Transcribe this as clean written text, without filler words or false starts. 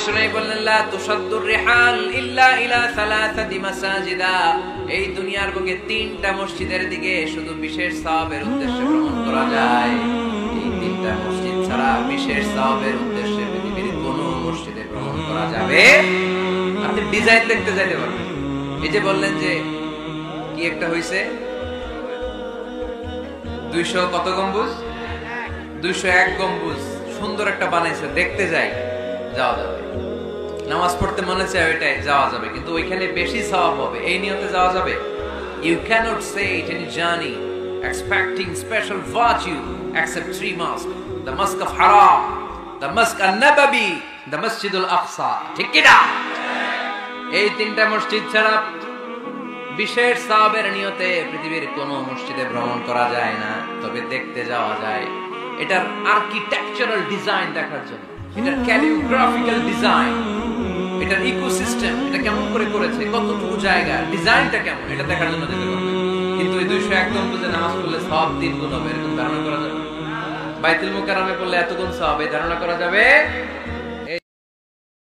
বিষ্ণু বললেন লা তুসাদ্দুর রিহাল ইল্লা ইলা সালাসাতি মাসাজিদা, এই দুনিয়ার বুকে তিনটা মসজিদের দিকে শুধু বিশেষ সওয়াবের উদ্দেশ্যে ভ্রমণ করা যায়। এই তিনটা মসজিদ ছাড়া বিশেষ সওয়াবের উদ্দেশ্যে পৃথিবীর কোনো মসজিদে ভ্রমণ করা যাবে। আপনি ডিজাইন দেখতে যাইতে পারবেন। এই যে বললেন যে কি একটা হইছে 200 কত গম্বুজ, 201 গম্বুজ সুন্দর একটা বানাইছে, দেখতে যাই, যাওয়া যাবে। নামাজ পড়তে মনে চায় ওইটাই যাওয়া যাবে, কিন্তু ওইখানে বেশি সওয়াব হবে, এই নিয়তে যাওয়া যাবে। You cannot say it in a journey expecting special virtue except 3 mosques: the Mosque of Haram, the Mosque an-Nabawi, the Masjid al-Aqsa। ঠিক কি না? এই তিনটা মসজিদ ছাড়া বিশেষ সওয়াবের নিয়তে পৃথিবীর কোন মসজিদে ভ্রমণ করা যায় না, তবে দেখতে যাওয়া যায়। এটার আর্কিটেকচারাল ডিজাইন দেখার জন্য, এটার ক্যালিগ্রাফিক্যাল ডিজাইন, এটার ইকোসিস্টেম, এটা কেমন করে করেছে, কতটুকু জায়গা, ডিজাইনটা কেমন, এটা দেখার জন্য যেতে পারবে। কিন্তু এই 201 গম্বুজে নামাজ পড়লে সওয়াব 3 গুণ হবে, এরকম ধারণা করা যাবে? বাইতুল মুকাররমে পড়লে এত গুণ সওয়াব, এই ধারণা করা যাবে?